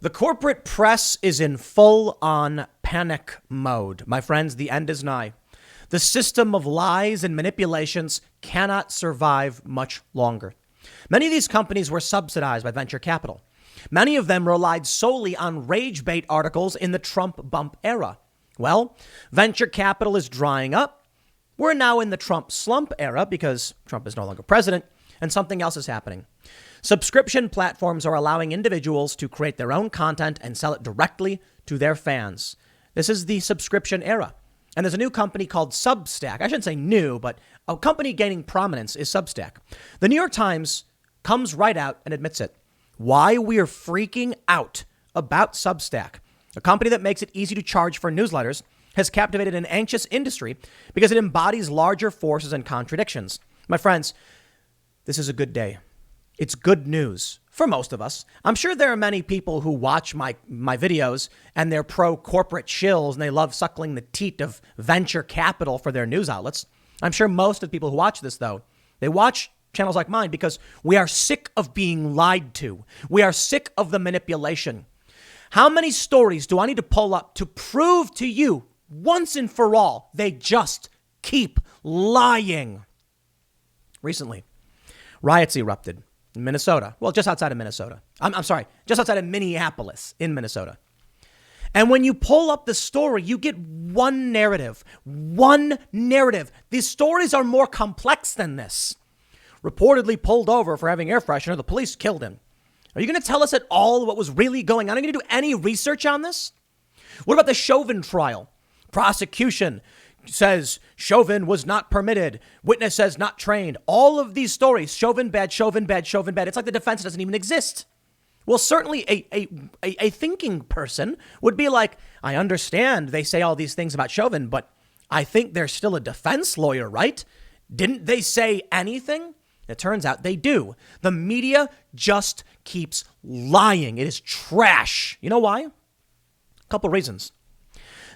The corporate press is in full-on panic mode. My friends, the end is nigh. The system of lies and manipulations cannot survive much longer. Many of these companies were subsidized by venture capital. Many of them relied solely on rage bait articles in the Trump bump era. Well, venture capital is drying up. We're now in the Trump slump era because Trump is no longer president, and something else is happening. Subscription platforms are allowing individuals to create their own content and sell it directly to their fans. This is the subscription era. And there's a new company called Substack. I shouldn't say new, but a company gaining prominence is Substack. The New York Times comes right out and admits it. Why we're freaking out about Substack, a company that makes it easy to charge for newsletters, has captivated an anxious industry because it embodies larger forces and contradictions. My friends, this is a good day. It's good news for most of us. I'm sure there are many people who watch my videos and they're pro-corporate shills and they love suckling the teat of venture capital for their news outlets. I'm sure most of the people who watch this, though, they watch channels like mine because we are sick of being lied to. We are sick of the manipulation. How many stories do I need to pull up to prove to you once and for all they just keep lying? Recently, riots erupted in Minnesota. Well, just outside of Minnesota. I'm sorry, just outside of Minneapolis in Minnesota. And when you pull up the story, you get one narrative. One narrative. These stories are more complex than this. Reportedly pulled over for having air freshener, the police killed him. Are you going to tell us at all what was really going on? Are you going to do any research on this? What about the Chauvin trial? Prosecution says Chauvin was not permitted. Witness says not trained. All of these stories, Chauvin bad, Chauvin bad, Chauvin bad. It's like the defense doesn't even exist. Well, certainly a thinking person would be like, I understand they say all these things about Chauvin, but I think they're still a defense lawyer, right? Didn't they say anything? It turns out they do. The media just keeps lying. It is trash. You know why? A couple reasons.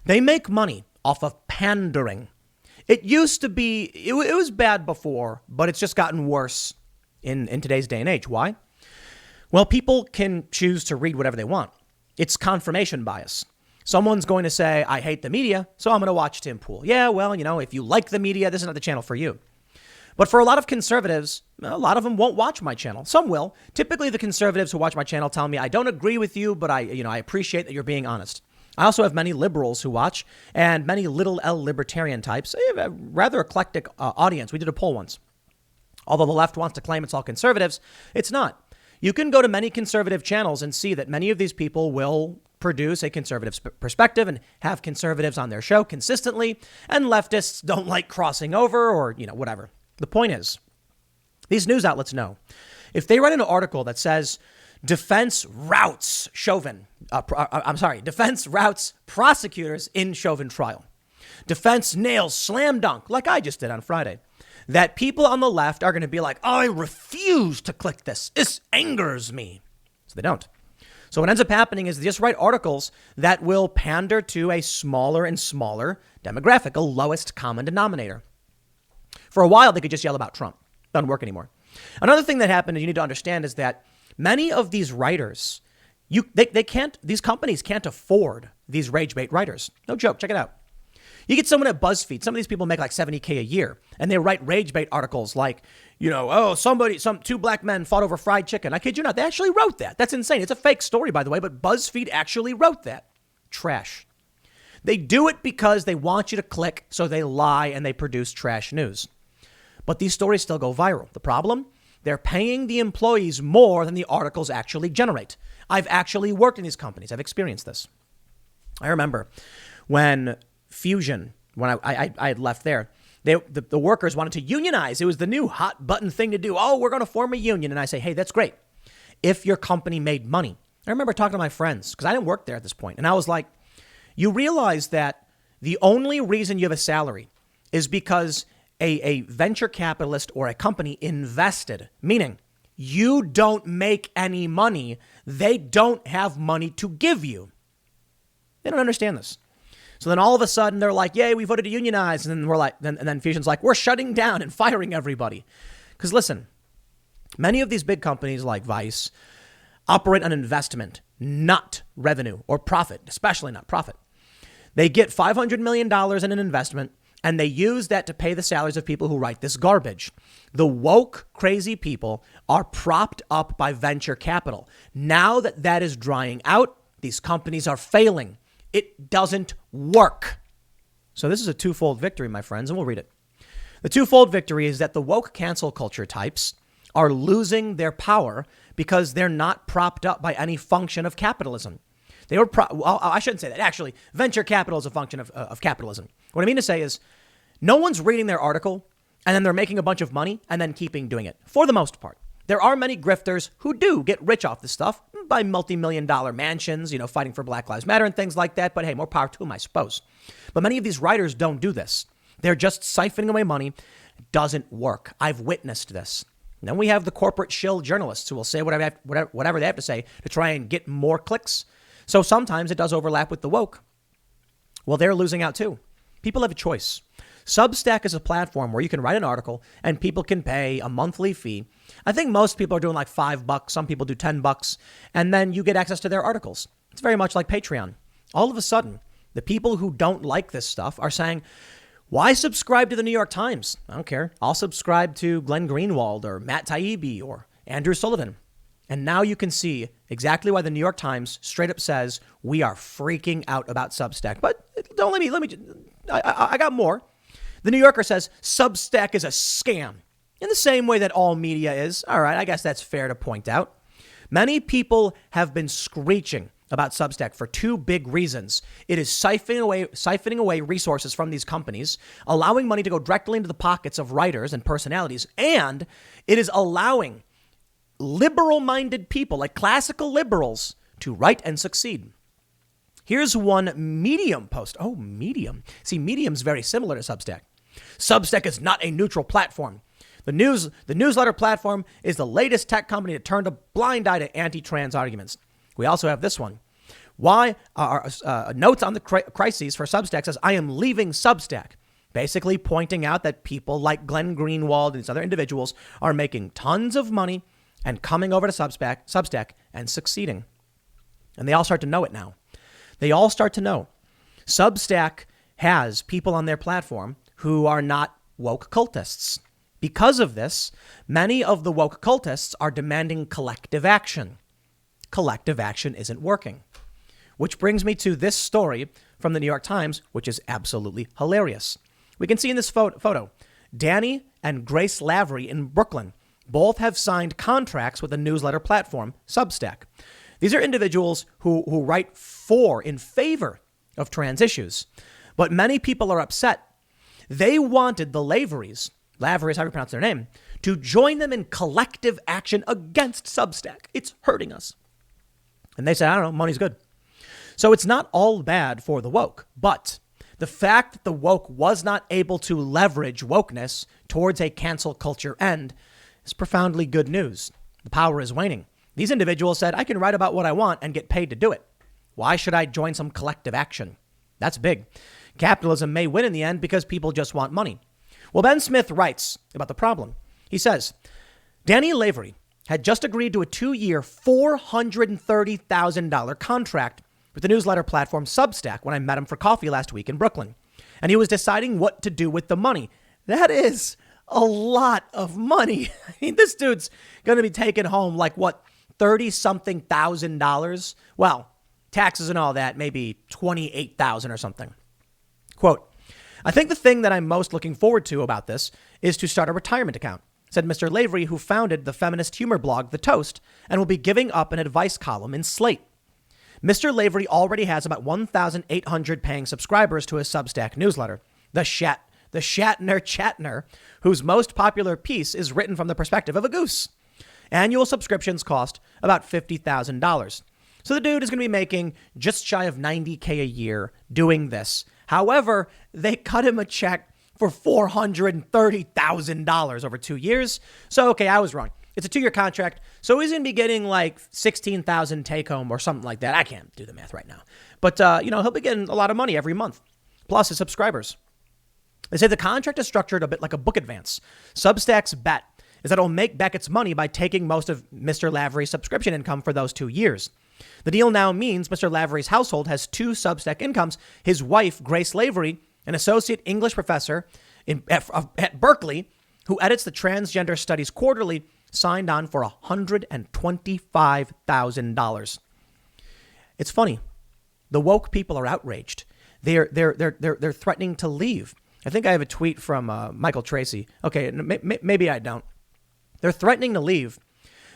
They make money off of pandering. It used to be, it was bad before, but it's just gotten worse in today's day and age. Why? Well, people can choose to read whatever they want. It's confirmation bias. Someone's going to say, I hate the media, so I'm going to watch Tim Pool. Yeah, well, if you like the media, this is not the channel for you. But for a lot of conservatives, a lot of them won't watch my channel. Some will. Typically, the conservatives who watch my channel tell me, I don't agree with you, but I appreciate that you're being honest. I also have many liberals who watch and many little L libertarian types. I have a rather eclectic audience. We did a poll once. Although the left wants to claim it's all conservatives, it's not. You can go to many conservative channels and see that many of these people will produce a conservative perspective and have conservatives on their show consistently. And leftists don't like crossing over or, whatever. The point is, these news outlets know if they write an article that says defense routs Chauvin, defense routs prosecutors in Chauvin trial, defense nails slam dunk, like I just did on Friday, that people on the left are going to be like, I refuse to click this. This angers me. So they don't. So what ends up happening is they just write articles that will pander to a smaller and smaller demographic, a lowest common denominator. For a while, they could just yell about Trump. Doesn't work anymore. Another thing that happened, and you need to understand, is that many of these writers, these companies can't afford these rage bait writers. No joke. Check it out. You get someone at BuzzFeed. Some of these people make like $70K a year, and they write rage bait articles like, two black men fought over fried chicken. I kid you not. They actually wrote that. That's insane. It's a fake story, by the way, but BuzzFeed actually wrote that. Trash. They do it because they want you to click, so they lie and they produce trash news. But these stories still go viral. The problem? They're paying the employees more than the articles actually generate. I've actually worked in these companies. I've experienced this. I remember when Fusion, when I had left there, the workers wanted to unionize. It was the new hot button thing to do. Oh, we're going to form a union. And I say, hey, that's great if your company made money. I remember talking to my friends because I didn't work there at this point. And I was like, you realize that the only reason you have a salary is because a venture capitalist or a company invested, meaning you don't make any money. They don't have money to give you. They don't understand this. So then all of a sudden they're like, yay, we voted to unionize. And then we're like, and then Fusion's like, we're shutting down and firing everybody. Because listen, many of these big companies like Vice, operate on investment, not revenue or profit, especially not profit. They get $500 million in an investment, and they use that to pay the salaries of people who write this garbage. The woke, crazy people are propped up by venture capital. Now that that is drying out, these companies are failing. It doesn't work. So this is a twofold victory, my friends, and we'll read it. The twofold victory is that the woke cancel culture types are losing their power because they're not propped up by any function of capitalism. I shouldn't say that. Actually, venture capital is a function of capitalism. What I mean to say is no one's reading their article and then they're making a bunch of money and then keeping doing it. For the most part, there are many grifters who do get rich off this stuff by multi-million-dollar mansions, fighting for Black Lives Matter and things like that. But hey, more power to them, I suppose. But many of these writers don't do this. They're just siphoning away money. It doesn't work. I've witnessed this. And then we have the corporate shill journalists who will say whatever they have to say to try and get more clicks. So sometimes it does overlap with the woke. Well, they're losing out too. People have a choice. Substack is a platform where you can write an article and people can pay a monthly fee. I think most people are doing like $5. Some people do $10. And then you get access to their articles. It's very much like Patreon. All of a sudden, the people who don't like this stuff are saying, why subscribe to the New York Times? I don't care. I'll subscribe to Glenn Greenwald or Matt Taibbi or Andrew Sullivan. And now you can see exactly why the New York Times straight up says we are freaking out about Substack. But don't let me. I got more. The New Yorker says Substack is a scam in the same way that all media is. All right, I guess that's fair to point out. Many people have been screeching about Substack for two big reasons. It is siphoning away resources from these companies, allowing money to go directly into the pockets of writers and personalities, and it is allowing liberal-minded people, like classical liberals, to write and succeed. Here's one Medium post. Oh, Medium. See, Medium's very similar to Substack. Substack is not a neutral platform. The newsletter platform is the latest tech company to turn a blind eye to anti-trans arguments. We also have this one. Why notes on the crises for Substack says, I am leaving Substack. Basically pointing out that people like Glenn Greenwald and these other individuals are making tons of money and coming over to Substack and succeeding. And they all start to know it now. They all start to know. Substack has people on their platform who are not woke cultists. Because of this, many of the woke cultists are demanding collective action. Collective action isn't working. Which brings me to this story from the New York Times, which is absolutely hilarious. We can see in this photo, Danny and Grace Lavery in Brooklyn both have signed contracts with the newsletter platform, Substack. These are individuals who write in favor of trans issues. But many people are upset. They wanted the Laverys, Lavery is how you pronounce their name, to join them in collective action against Substack. It's hurting us. And they said, I don't know, money's good. So it's not all bad for the woke, but the fact that the woke was not able to leverage wokeness towards a cancel culture end is profoundly good news. The power is waning. These individuals said, I can write about what I want and get paid to do it. Why should I join some collective action? That's big. Capitalism may win in the end because people just want money. Well, Ben Smith writes about the problem. He says, Danny Lavery had just agreed to a 2-year, $430,000 contract with the newsletter platform Substack when I met him for coffee last week in Brooklyn. And he was deciding what to do with the money. That is a lot of money. I mean, this dude's going to be taking home like what, $30-something thousand. Well, taxes and all that, maybe $28,000 or something. Quote, I think the thing that I'm most looking forward to about this is to start a retirement account, said Mr. Lavery, who founded the feminist humor blog, The Toast, and will be giving up an advice column in Slate. Mr. Lavery already has about 1,800 paying subscribers to his Substack newsletter, The Shatner Chatner, whose most popular piece is written from the perspective of a goose. Annual subscriptions cost about $50,000. So the dude is going to be making just shy of $90K a year doing this. However, they cut him a check for $430,000 over 2 years. So, okay, I was wrong. It's a 2-year contract. So he's going to be getting like $16,000 take home or something like that. I can't do the math right now. But, he'll be getting a lot of money every month, plus his subscribers. They say the contract is structured a bit like a book advance. Substack's bet is that it'll make back its money by taking most of Mr. Lavery's subscription income for those 2 years. The deal now means Mr. Lavery's household has 2 Substack incomes. His wife, Grace Lavery, an associate English professor at Berkeley, who edits the Transgender Studies Quarterly, signed on for $125,000. It's funny. The woke people are outraged. They're threatening to leave. I think I have a tweet from Michael Tracy. Okay, maybe I don't. They're threatening to leave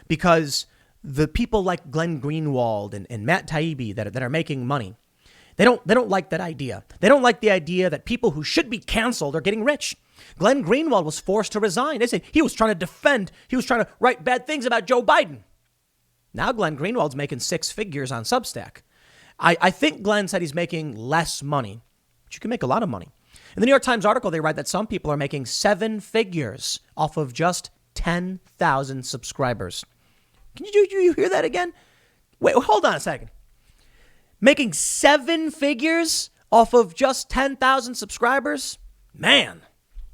because the people like Glenn Greenwald and Matt Taibbi that are making money, they don't like that idea. They don't like the idea that people who should be canceled are getting rich. Glenn Greenwald was forced to resign. They say he was trying to write bad things about Joe Biden. Now Glenn Greenwald's making 6 figures on Substack. I think Glenn said he's making less money, but you can make a lot of money. In the New York Times article, they write that some people are making 7 figures off of just 10,000 subscribers. Can you hear that again? Wait, hold on a second. Making 7 figures off of just 10,000 subscribers? Man,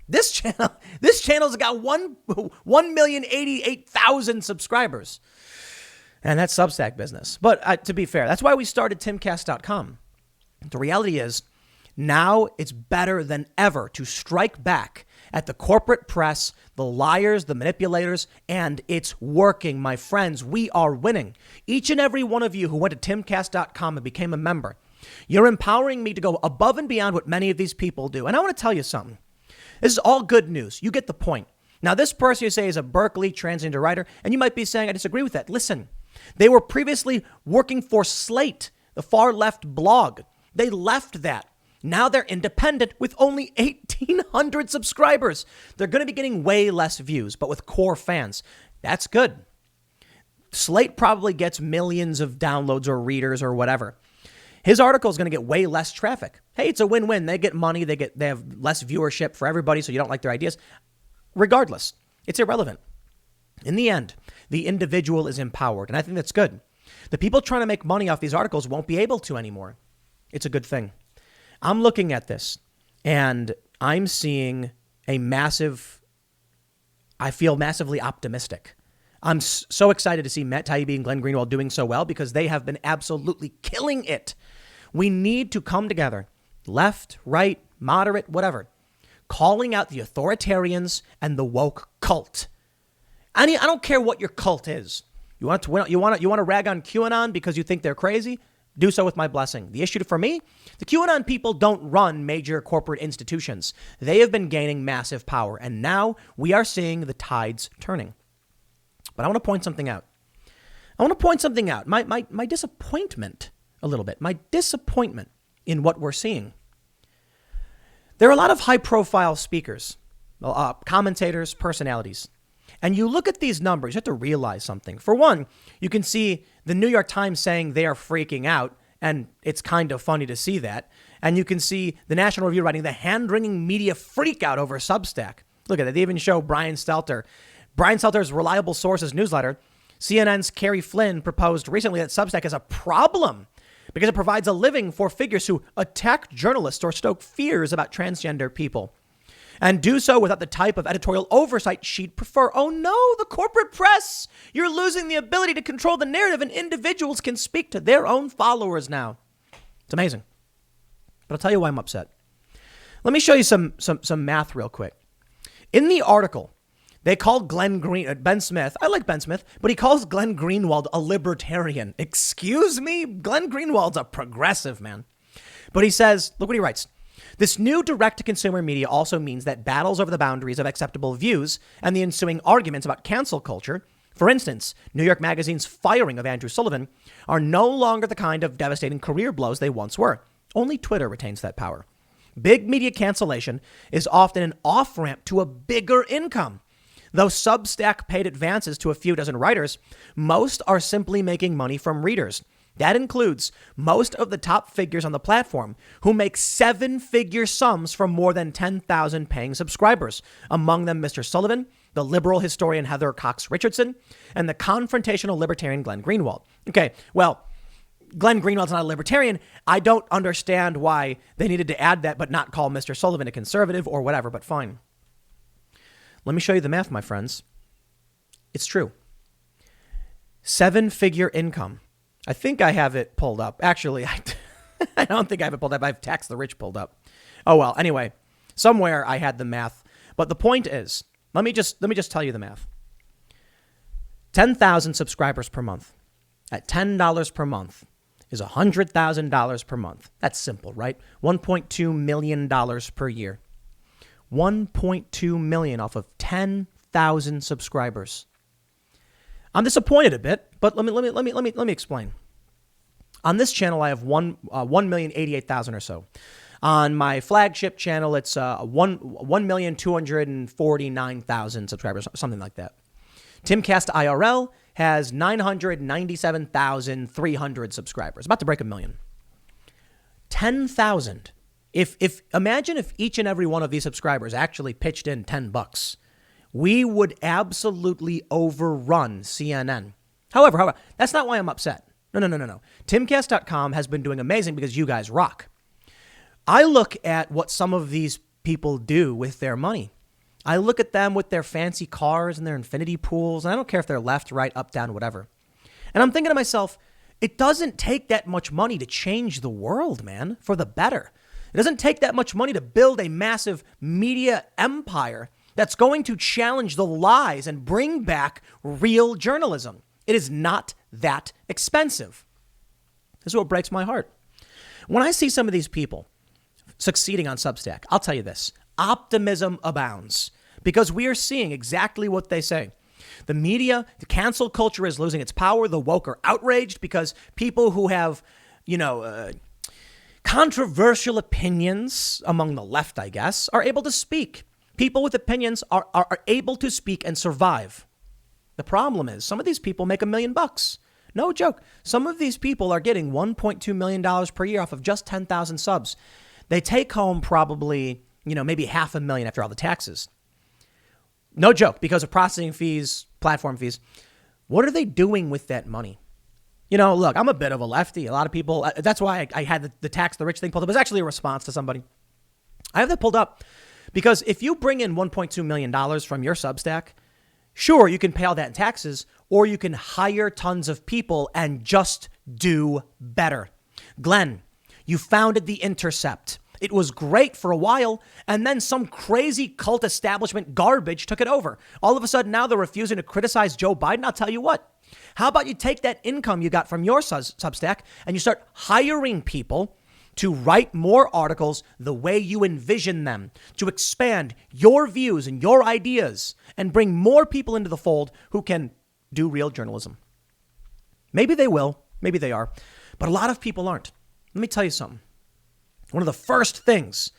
this channel's got 1,088,000 subscribers. And that's Substack business. But to be fair, that's why we started timcast.com. The reality is, now it's better than ever to strike back at the corporate press, the liars, the manipulators, and it's working, my friends. We are winning. Each and every one of you who went to timcast.com and became a member, you're empowering me to go above and beyond what many of these people do. And I want to tell you something. This is all good news. You get the point. Now, this person you say is a Berkeley transgender writer, and you might be saying, I disagree with that. Listen, they were previously working for Slate, the far left blog. They left that. Now they're independent with only 1,800 subscribers. They're going to be getting way less views, but with core fans. That's good. Slate probably gets millions of downloads or readers or whatever. His article is going to get way less traffic. Hey, it's a win-win. They get money. They have less viewership for everybody, so you don't like their ideas. Regardless, it's irrelevant. In the end, the individual is empowered, and I think that's good. The people trying to make money off these articles won't be able to anymore. It's a good thing. I'm looking at this, and I'm seeing I feel massively optimistic. I'm so excited to see Matt Taibbi and Glenn Greenwald doing so well because they have been absolutely killing it. We need to come together, left, right, moderate, whatever, calling out the authoritarians and the woke cult. I don't care what your cult is. You want to rag on QAnon because you think they're crazy? Do so with my blessing. The issue for me, the QAnon people don't run major corporate institutions. They have been gaining massive power, and now we are seeing the tides turning. But I want to point something out. My disappointment a little bit. My disappointment in what we're seeing. There are a lot of high-profile speakers, commentators, personalities. And you look at these numbers, you have to realize something. For one, you can see the New York Times saying they are freaking out, and it's kind of funny to see that. And you can see the National Review writing the hand-wringing media freak out over Substack. Look at that. They even show Brian Stelter. Brian Stelter's Reliable Sources newsletter. CNN's Carrie Flynn proposed recently that Substack is a problem because it provides a living for figures who attack journalists or stoke fears about transgender people, and do so without the type of editorial oversight she'd prefer. Oh no, the corporate press! You're losing the ability to control the narrative, and individuals can speak to their own followers now. It's amazing. But I'll tell you why I'm upset. Let me show you some math real quick. In the article, they called Ben Smith, I like Ben Smith, but he calls Glenn Greenwald a libertarian. Excuse me? Glenn Greenwald's a progressive, man. But he says, look what he writes. This new direct-to-consumer media also means that battles over the boundaries of acceptable views and the ensuing arguments about cancel culture, for instance, New York Magazine's firing of Andrew Sullivan, are no longer the kind of devastating career blows they once were. Only Twitter retains that power. Big media cancellation is often an off-ramp to a bigger income. Though Substack paid advances to a few dozen writers, most are simply making money from readers. That includes most of the top figures on the platform who make 7-figure sums from more than 10,000 paying subscribers. Among them, Mr. Sullivan, the liberal historian Heather Cox Richardson, and the confrontational libertarian Glenn Greenwald. Okay, well, Glenn Greenwald's not a libertarian. I don't understand why they needed to add that but not call Mr. Sullivan a conservative or whatever, but fine. Let me show you the math, my friends. It's true. 7-figure income. I think I have it pulled up. Actually, I don't think I have it pulled up. I have Tax the Rich pulled up. Oh, well, anyway, somewhere I had the math. But the point is, let me just tell you the math. 10,000 subscribers per month at $10 per month is $100,000 per month. That's simple, right? $1.2 million per year. $1.2 million off of 10,000 subscribers. I'm disappointed a bit, but let me explain. On this channel, I have 1,088,000 or so. On my flagship channel, it's 1,249,000 subscribers, something like that. Timcast IRL has 997,300 subscribers, about to break 1 million. 10,000. Imagine if each and every one of these subscribers actually pitched in $10, we would absolutely overrun CNN. However, that's not why I'm upset. No. Timcast.com has been doing amazing because you guys rock. I look at what some of these people do with their money. I look at them with their fancy cars and their infinity pools, and I don't care if they're left, right, up, down, whatever. And I'm thinking to myself, it doesn't take that much money to change the world, man, for the better. It doesn't take that much money to build a massive media empire that's going to challenge the lies and bring back real journalism. It is not that expensive. This is what breaks my heart. When I see some of these people succeeding on Substack, I'll tell you this, optimism abounds because we are seeing exactly what they say. The media, the cancel culture is losing its power. The woke are outraged because people who have, controversial opinions among the left, I guess, are able to speak. People with opinions are able to speak and survive. The problem is some of these people make $1 million. No joke. Some of these people are getting $1.2 million per year off of just 10,000 subs. They take home probably, maybe $500,000 after all the taxes. No joke, because of processing fees, platform fees. What are they doing with that money? Look, I'm a bit of a lefty. A lot of people, that's why I had the tax the rich thing pulled up. It was actually a response to somebody. I have that pulled up because if you bring in $1.2 million from your Substack, sure, you can pay all that in taxes, or you can hire tons of people and just do better. Glenn, you founded The Intercept. It was great for a while, and then some crazy cult establishment garbage took it over. All of a sudden, now they're refusing to criticize Joe Biden. I'll tell you what. How about you take that income you got from your Substack and you start hiring people to write more articles the way you envision them, to expand your views and your ideas and bring more people into the fold who can do real journalism. Maybe they will. Maybe they are. But a lot of people aren't. Let me tell you something. One of the first things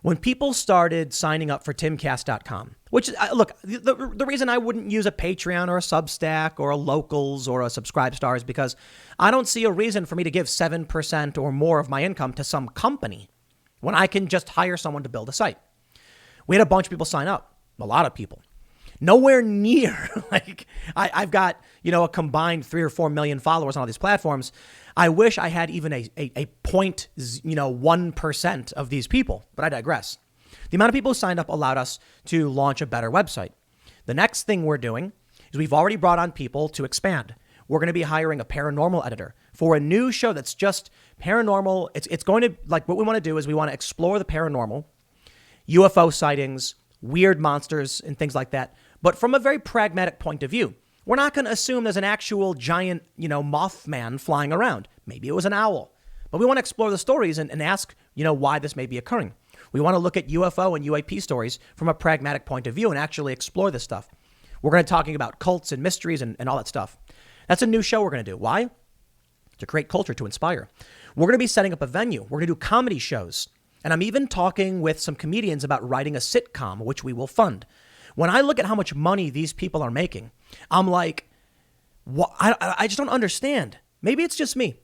when people started signing up for timcast.com, which, look, the reason I wouldn't use a Patreon or a Substack or a Locals or a Subscribestar is because I don't see a reason for me to give 7% or more of my income to some company when I can just hire someone to build a site. We had a bunch of people sign up, a lot of people. Nowhere near, I've got, a combined 3 or 4 million followers on all these platforms. I wish I had even a 0.1% of these people, but I digress. The amount of people who signed up allowed us to launch a better website. The next thing we're doing is we've already brought on people to expand. We're going to be hiring a paranormal editor for a new show that's just paranormal. It's going to, what we want to do is we want to explore the paranormal, UFO sightings, weird monsters and things like that, but from a very pragmatic point of view. We're not going to assume there's an actual giant, Mothman flying around. Maybe it was an owl. But we want to explore the stories and ask, why this may be occurring. We want to look at UFO and UAP stories from a pragmatic point of view and actually explore this stuff. We're going to be talking about cults and mysteries and all that stuff. That's a new show we're going to do. Why? To create culture, to inspire. We're going to be setting up a venue. We're going to do comedy shows. And I'm even talking with some comedians about writing a sitcom, which we will fund. When I look at how much money these people are making, I'm like, what? I just don't understand. Maybe it's just me.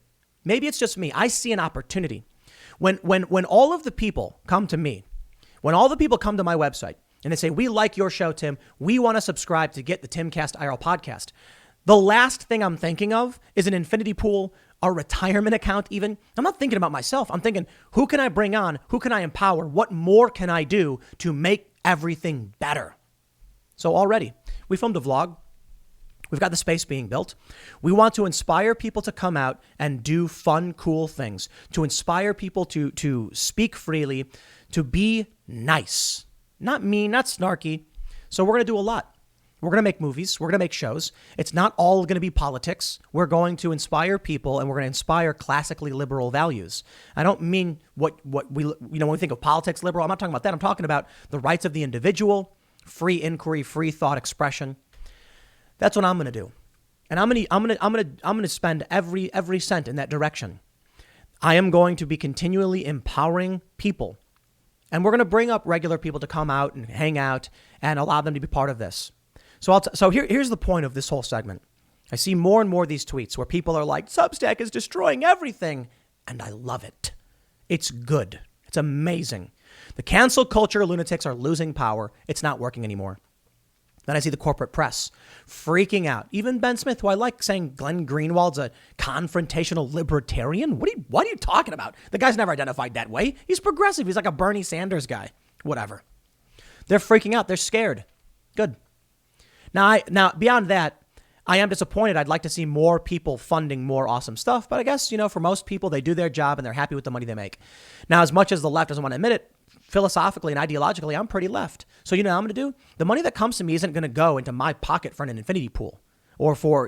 I see an opportunity. When all of the people come to me, when all the people come to my website and they say, we like your show, Tim, we want to subscribe to get the Timcast IRL podcast. The last thing I'm thinking of is an infinity pool, a retirement account even. I'm not thinking about myself. I'm thinking, who can I bring on? Who can I empower? What more can I do to make everything better? So already, we filmed a vlog. We've got the space being built. We want to inspire people to come out and do fun, cool things, to inspire people to speak freely, to be nice, not mean, not snarky. So we're going to do a lot. We're going to make movies. We're going to make shows. It's not all going to be politics. We're going to inspire people, and we're going to inspire classically liberal values. I don't mean what we, when we think of politics liberal, I'm not talking about that. I'm talking about the rights of the individual, free inquiry, free thought expression. That's what I'm going to do. And I'm going to spend every cent in that direction. I am going to be continually empowering people. And we're going to bring up regular people to come out and hang out and allow them to be part of this. So here's the point of this whole segment. I see more and more of these tweets where people are like, Substack is destroying everything. And I love it. It's good. It's amazing. The cancel culture lunatics are losing power. It's not working anymore. Then I see the corporate press freaking out. Even Ben Smith, who I like, saying Glenn Greenwald's a confrontational libertarian. What are you talking about? The guy's never identified that way. He's progressive. He's like a Bernie Sanders guy. Whatever. They're freaking out. They're scared. Good. Now, beyond that, I am disappointed. I'd like to see more people funding more awesome stuff. But I guess, for most people, they do their job and they're happy with the money they make. Now, as much as the left doesn't want to admit it, philosophically and ideologically, I'm pretty left. So, what I'm going to do? The money that comes to me isn't going to go into my pocket for an infinity pool or for,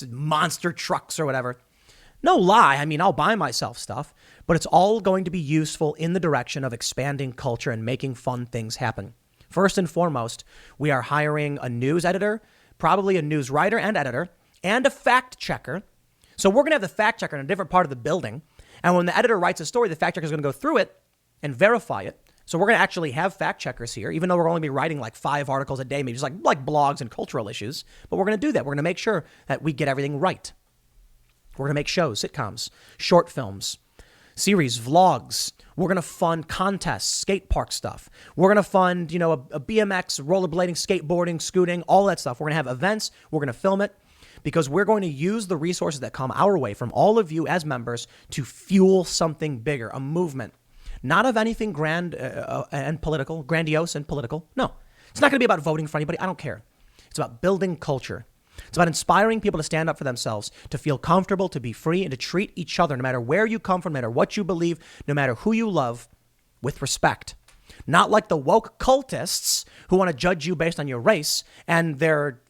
monster trucks or whatever. No lie. I mean, I'll buy myself stuff, but it's all going to be useful in the direction of expanding culture and making fun things happen. First and foremost, we are hiring a news editor, probably a news writer and editor, and a fact checker. So we're going to have the fact checker in a different part of the building. And when the editor writes a story, the fact checker is going to go through it and verify it. So we're going to actually have fact checkers here, even though we're only be writing like 5 articles a day, maybe just like blogs and cultural issues. But we're going to do that. We're going to make sure that we get everything right. We're going to make shows, sitcoms, short films, series, vlogs. We're going to fund contests, skate park stuff. We're going to fund, a BMX, rollerblading, skateboarding, scooting, all that stuff. We're going to have events. We're going to film it because we're going to use the resources that come our way from all of you as members to fuel something bigger, a movement, not of anything grand and political, grandiose and political. No, it's not going to be about voting for anybody. I don't care. It's about building culture. It's about inspiring people to stand up for themselves, to feel comfortable, to be free, and to treat each other, no matter where you come from, no matter what you believe, no matter who you love, with respect. Not like the woke cultists who want to judge you based on your race and their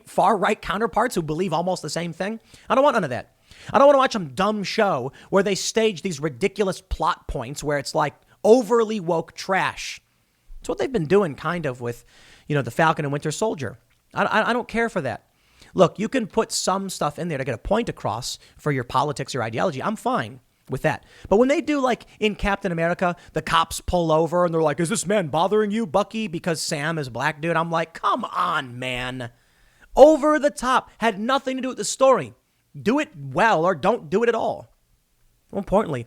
far right counterparts who believe almost the same thing. I don't want none of that. I don't want to watch some dumb show where they stage these ridiculous plot points where it's like overly woke trash. It's what they've been doing kind of with, the Falcon and Winter Soldier. I don't care for that. Look, you can put some stuff in there to get a point across for your politics or ideology. I'm fine with that. But when they do like in Captain America, the cops pull over and they're like, is this man bothering you, Bucky, because Sam is a black dude? I'm like, come on, man. Over the top. Had nothing to do with the story. Do it well or don't do it at all. More importantly,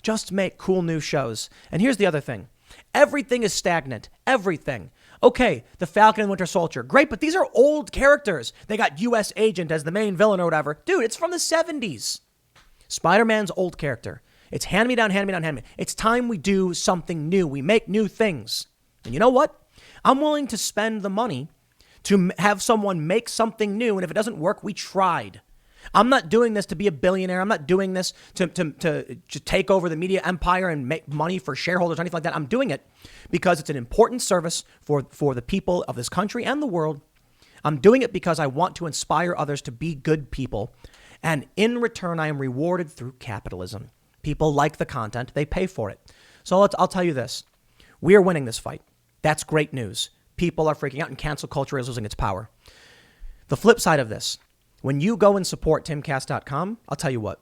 just make cool new shows. And here's the other thing. Everything is stagnant. Everything. Okay, the Falcon and Winter Soldier. Great, but these are old characters. They got U.S. Agent as the main villain or whatever. Dude, it's from the 70s. Spider-Man's old character. It's hand-me-down. It's time we do something new. We make new things. And you know what? I'm willing to spend the money to have someone make something new. And if it doesn't work, we tried. I'm not doing this to be a billionaire. I'm not doing this to take over the media empire and make money for shareholders or anything like that. I'm doing it because it's an important service for the people of this country and the world. I'm doing it because I want to inspire others to be good people. And in return, I am rewarded through capitalism. People like the content. They pay for it. So I'll tell you this. We are winning this fight. That's great news. People are freaking out and cancel culture is losing its power. The flip side of this, when you go and support timcast.com, I'll tell you what,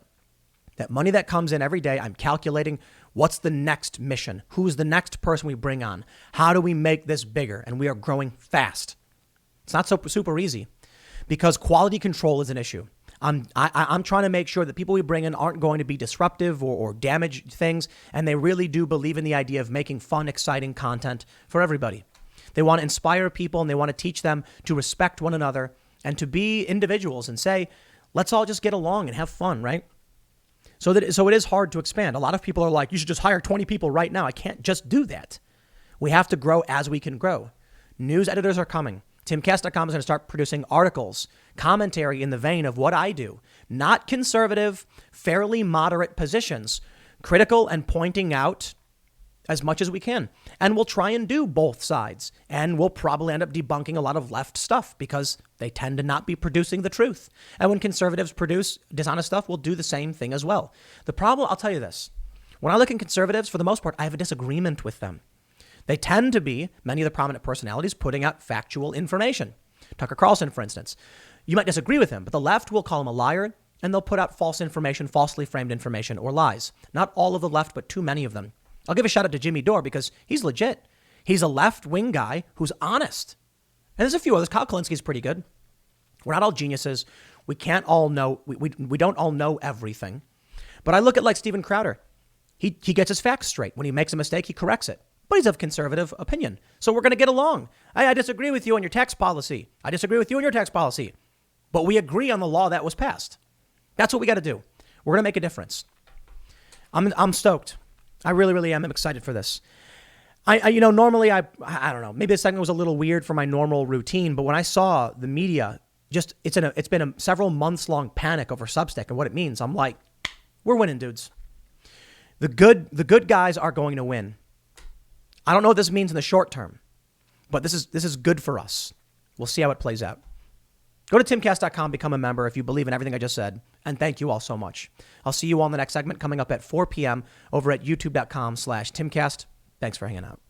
that money that comes in every day, I'm calculating what's the next mission? Who's the next person we bring on? How do we make this bigger? And we are growing fast. It's not so super easy because quality control is an issue. I'm trying to make sure that people we bring in aren't going to be disruptive or damage things. And they really do believe in the idea of making fun, exciting content for everybody. They want to inspire people and they want to teach them to respect one another and to be individuals and say, let's all just get along and have fun, right? So it is hard to expand. A lot of people are like, you should just hire 20 people right now. I can't just do that. We have to grow as we can grow. News editors are coming. Timcast.com is going to start producing articles, commentary in the vein of what I do, not conservative, fairly moderate positions, critical and pointing out as much as we can. And we'll try and do both sides. And we'll probably end up debunking a lot of left stuff because they tend to not be producing the truth. And when conservatives produce dishonest stuff, we'll do the same thing as well. The problem, I'll tell you this. When I look at conservatives, for the most part, I have a disagreement with them. They tend to be, many of the prominent personalities, putting out factual information. Tucker Carlson, for instance. You might disagree with him, but the left will call him a liar, and they'll put out false information, falsely framed information, or lies. Not all of the left, but too many of them. I'll give a shout out to Jimmy Dore because he's legit. He's a left-wing guy who's honest. And there's a few others. Kyle Kalinski's pretty good. We're not all geniuses. We can't all know. We don't all know everything. But I look at like Steven Crowder. He gets his facts straight. When he makes a mistake, he corrects it. But he's of conservative opinion. So we're going to get along. I disagree with you on your tax policy. I disagree with you on your tax policy. But we agree on the law that was passed. That's what we got to do. We're going to make a difference. I'm stoked. I really, really am. I'm excited for this. Normally I don't know. Maybe this segment was a little weird for my normal routine, but when I saw the media, it's been a several months long panic over Substack and what it means. I'm like, we're winning, dudes. The good guys are going to win. I don't know what this means in the short term, but this is good for us. We'll see how it plays out. Go to timcast.com, become a member if you believe in everything I just said. And thank you all so much. I'll see you all in the next segment coming up at 4 p.m. over at youtube.com/Timcast. Thanks for hanging out.